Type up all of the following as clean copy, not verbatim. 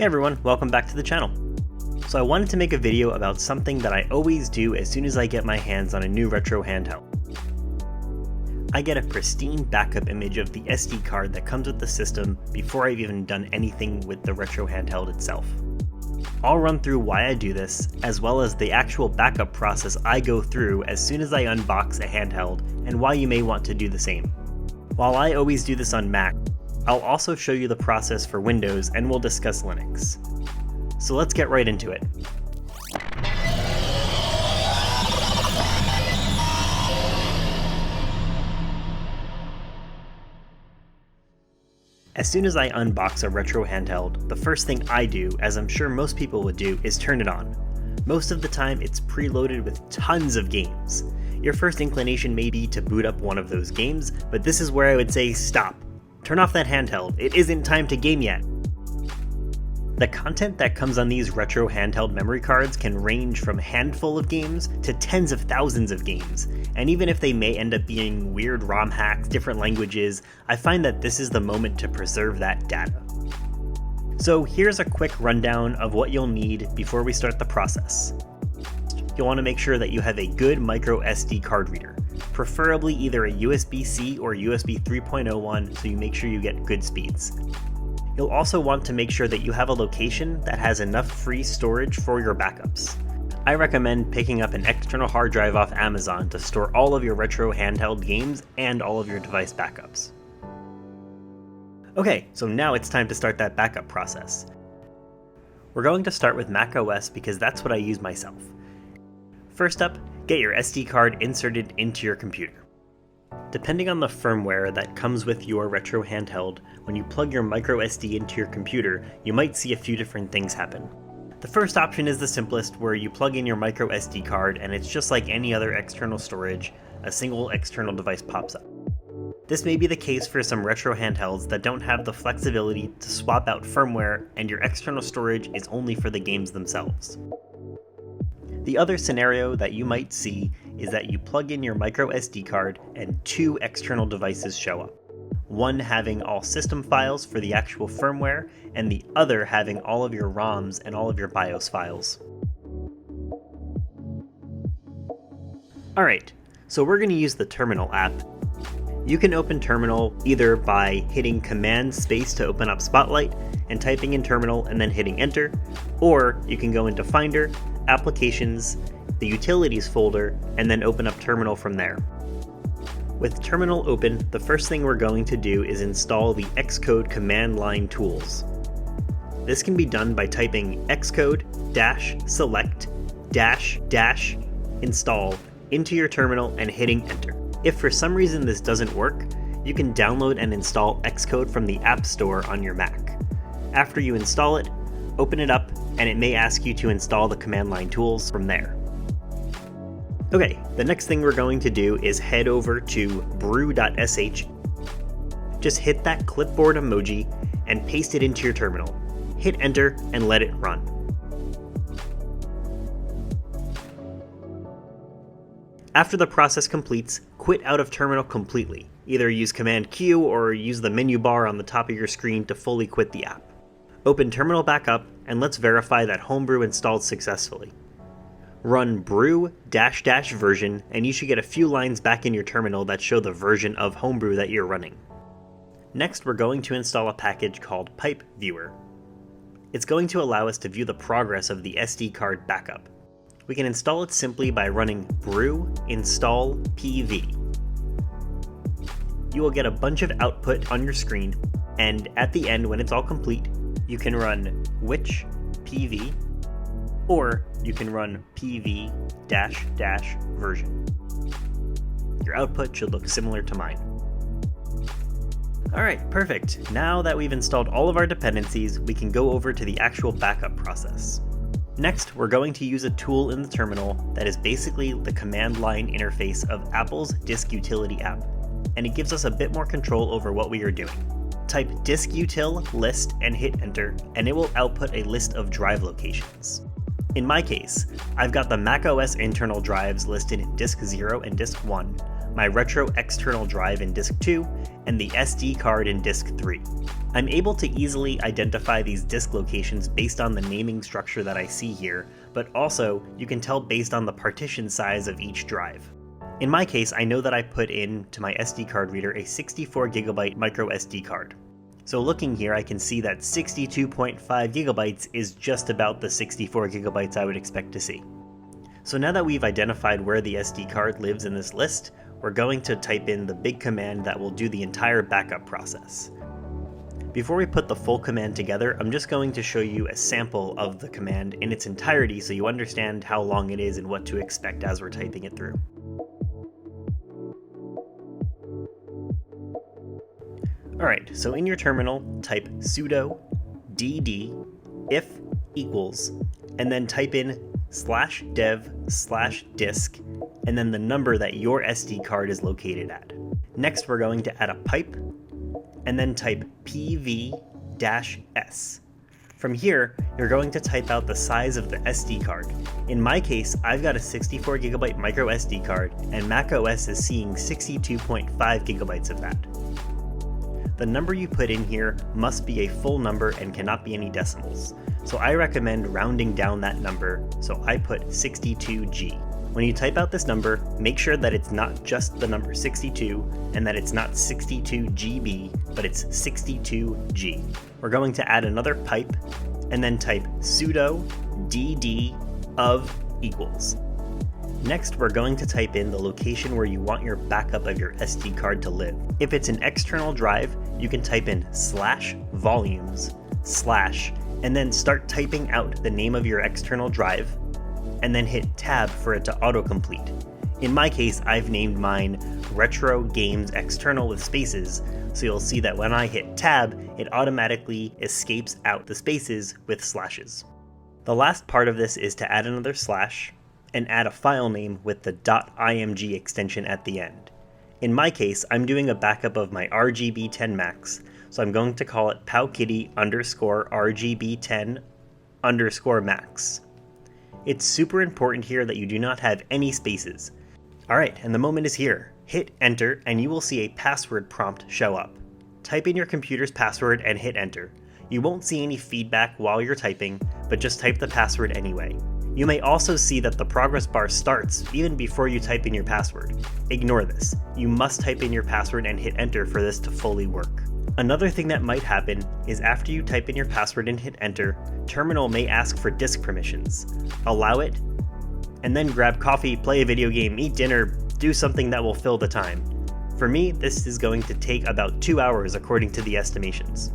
Hey everyone, welcome back to the channel. So I wanted to make a video about something that I always do as soon as I get my hands on a new retro handheld. I get a pristine backup image of the SD card that comes with the system before I've even done anything with the retro handheld itself. I'll run through why I do this, as well as the actual backup process I go through as soon as I unbox a handheld, and why you may want to do the same. While I always do this on Mac, I'll also show you the process for Windows and we'll discuss Linux. So let's get right into it. As soon as I unbox a retro handheld, the first thing I do, as I'm sure most people would do, is turn it on. Most of the time it's preloaded with tons of games. Your first inclination may be to boot up one of those games, but this is where I would say stop. Turn off that handheld, it isn't time to game yet. The content that comes on these retro handheld memory cards can range from a handful of games to tens of thousands of games, and even if they may end up being weird ROM hacks, different languages, I find that this is the moment to preserve that data. So here's a quick rundown of what you'll need before we start the process. You'll want to make sure that you have a good micro SD card reader, preferably either a USB-C or USB 3.0 one, so you make sure you get good speeds. You'll also want to make sure that you have a location that has enough free storage for your backups. I recommend picking up an external hard drive off Amazon to store all of your retro handheld games and all of your device backups. Okay, so now it's time to start that backup process. We're going to start with macOS because that's what I use myself. First up, get your SD card inserted into your computer. Depending on the firmware that comes with your retro handheld, when you plug your micro SD into your computer, you might see a few different things happen. The first option is the simplest, where you plug in your micro SD card and it's just like any other external storage, a single external device pops up. This may be the case for some retro handhelds that don't have the flexibility to swap out firmware and your external storage is only for the games themselves. The other scenario that you might see is that you plug in your micro SD card and two external devices show up. One having all system files for the actual firmware, and the other having all of your ROMs and all of your BIOS files. Alright, so we're going to use the Terminal app. You can open Terminal either by hitting Command Space to open up Spotlight and typing in Terminal and then hitting Enter, or you can go into Finder, Applications, the Utilities folder, and then open up Terminal from there. With Terminal open, the first thing we're going to do is install the Xcode command line tools. This can be done by typing xcode-select-install into your terminal and hitting Enter. If for some reason this doesn't work, you can download and install Xcode from the App Store on your Mac. After you install it, open it up, and it may ask you to install the command line tools from there. Okay, the next thing we're going to do is head over to brew.sh. Just hit that clipboard emoji and paste it into your terminal. Hit Enter and let it run. After the process completes, quit out of Terminal completely. Either use Command Q or use the menu bar on the top of your screen to fully quit the app. Open Terminal back up and let's verify that Homebrew installed successfully. Run brew-version and you should get a few lines back in your terminal that show the version of Homebrew that you're running. Next, we're going to install a package called Pipe Viewer. It's going to allow us to view the progress of the SD card backup. We can install it simply by running brew install pv. You will get a bunch of output on your screen, and at the end, when it's all complete, you can run which pv, or you can run pv-version. Your output should look similar to mine. Alright, perfect. Now that we've installed all of our dependencies, we can go over to the actual backup process. Next, we're going to use a tool in the terminal that is basically the command line interface of Apple's Disk Utility app, and it gives us a bit more control over what we are doing. Type disk-util list and hit Enter, and it will output a list of drive locations. In my case, I've got the macOS internal drives listed in disk 0 and disk 1, my retro external drive in disk 2, and the SD card in disk 3. I'm able to easily identify these disk locations based on the naming structure that I see here, but also you can tell based on the partition size of each drive. In my case, I know that I put into my SD card reader a 64GB micro SD card. So looking here, I can see that 62.5 gigabytes is just about the 64 gigabytes I would expect to see. So now that we've identified where the SD card lives in this list, we're going to type in the big command that will do the entire backup process. Before we put the full command together, I'm just going to show you a sample of the command in its entirety so you understand how long it is and what to expect as we're typing it through. Alright, so in your terminal, type sudo dd if equals, and then type in /dev/disk, and then the number that your SD card is located at. Next, we're going to add a pipe, and then type pv-s. From here, you're going to type out the size of the SD card. In my case, I've got a 64GB micro SD card, and macOS is seeing 62.5 gigabytes of that. The number you put in here must be a full number and cannot be any decimals. So I recommend rounding down that number, so I put 62G. When you type out this number, make sure that it's not just the number 62 and that it's not 62GB, but it's 62G. We're going to add another pipe and then type sudo dd of equals. Next, we're going to type in the location where you want your backup of your SD card to live. If it's an external drive, you can type in /volumes/ and then start typing out the name of your external drive, and then hit tab for it to autocomplete. In my case, I've named mine Retro Games External with spaces, so you'll see that when I hit tab, it automatically escapes out the spaces with slashes. The last part of this is to add another slash, and add a file name with the .img extension at the end. In my case, I'm doing a backup of my RGB10 Max, so I'm going to call it powkitty_RGB10_Max. It's super important here that you do not have any spaces. Alright, and the moment is here. Hit enter and you will see a password prompt show up. Type in your computer's password and hit enter. You won't see any feedback while you're typing, but just type the password anyway. You may also see that the progress bar starts even before you type in your password. Ignore this. You must type in your password and hit enter for this to fully work. Another thing that might happen is after you type in your password and hit enter, Terminal may ask for disk permissions. Allow it, and then grab coffee, play a video game, eat dinner, do something that will fill the time. For me, this is going to take about 2 hours according to the estimations.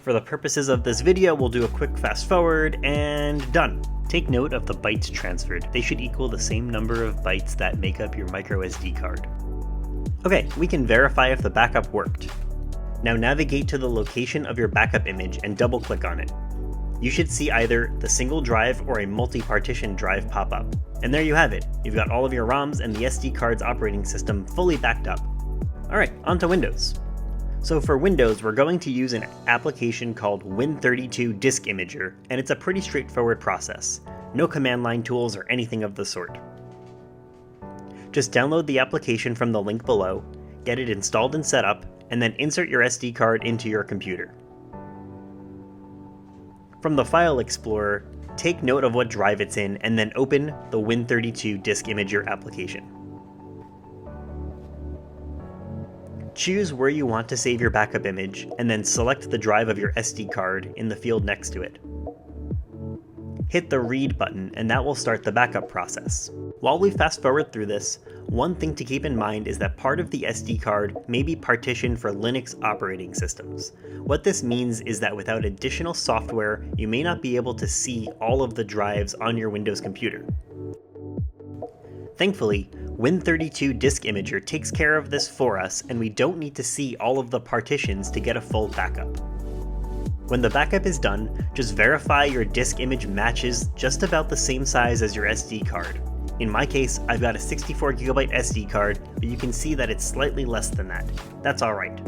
For the purposes of this video, we'll do a quick fast forward and done. Take note of the bytes transferred. They should equal the same number of bytes that make up your micro SD card. Okay, we can verify if the backup worked. Now navigate to the location of your backup image and double click on it. You should see either the single drive or a multi-partition drive pop up. And there you have it. You've got all of your ROMs and the SD card's operating system fully backed up. Alright, on to Windows. So for Windows, we're going to use an application called Win32 Disk Imager, and it's a pretty straightforward process. No command line tools or anything of the sort. Just download the application from the link below, get it installed and set up, and then insert your SD card into your computer. From the File Explorer, take note of what drive it's in, and then open the Win32 Disk Imager application. Choose where you want to save your backup image, and then select the drive of your SD card in the field next to it. Hit the Read button, and that will start the backup process. While we fast forward through this, one thing to keep in mind is that part of the SD card may be partitioned for Linux operating systems. What this means is that without additional software, you may not be able to see all of the drives on your Windows computer. Thankfully, Win32 Disk Imager takes care of this for us, and we don't need to see all of the partitions to get a full backup. When the backup is done, just verify your disk image matches just about the same size as your SD card. In my case, I've got a 64GB SD card, but you can see that it's slightly less than that. That's alright.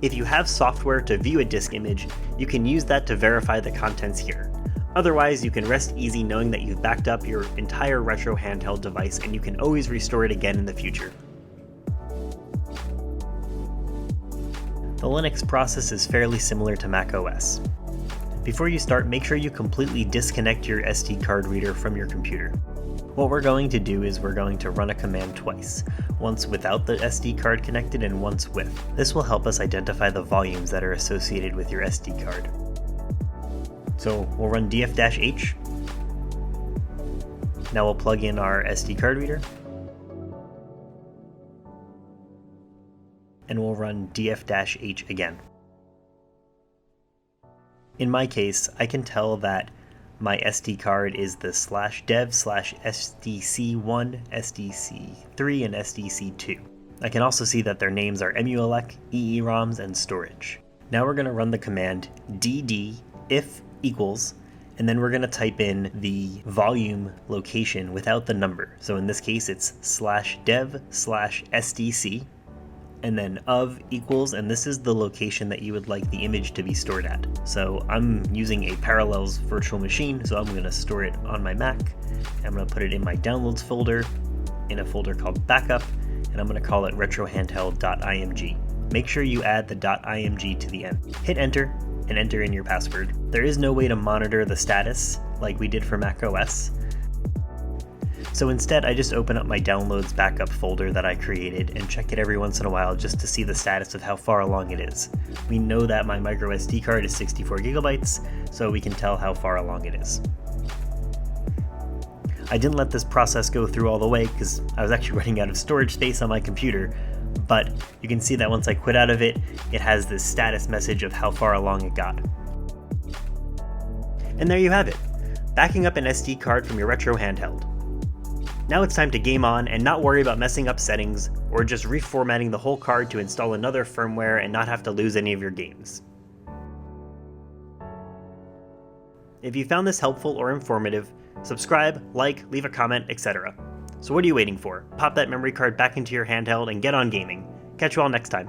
If you have software to view a disk image, you can use that to verify the contents here. Otherwise, you can rest easy knowing that you've backed up your entire retro handheld device and you can always restore it again in the future. The Linux process is fairly similar to macOS. Before you start, make sure you completely disconnect your SD card reader from your computer. What we're going to do is we're going to run a command twice, once without the SD card connected and once with. This will help us identify the volumes that are associated with your SD card. So we'll run df-h. Now we'll plug in our SD card reader. And we'll run df-h again. In my case, I can tell that my SD card is the /dev/SDC1, SDC3, and SDC2. I can also see that their names are emulate, EEROMs, and storage. Now we're going to run the command dd if equals, and then we're going to type in the volume location without the number. So in this case it's /dev/SDC, and then of equals, and this is the location that you would like the image to be stored at. So I'm using a Parallels virtual machine, so I'm going to store it on my Mac. I'm going to put it in my downloads folder, in a folder called backup, and I'm going to call it retrohandheld.img. Make sure you add the .img to the end. Hit enter, and enter in your password. There is no way to monitor the status like we did for macOS. So instead, I just open up my downloads backup folder that I created and check it every once in a while just to see the status of how far along it is. We know that my micro SD card is 64 gigabytes, so we can tell how far along it is. I didn't let this process go through all the way because I was actually running out of storage space on my computer, but you can see that once I quit out of it, it has this status message of how far along it got. And there you have it, backing up an SD card from your retro handheld. Now it's time to game on and not worry about messing up settings or just reformatting the whole card to install another firmware and not have to lose any of your games. If you found this helpful or informative, subscribe, like, leave a comment, etc. So what are you waiting for? Pop that memory card back into your handheld and get on gaming. Catch you all next time.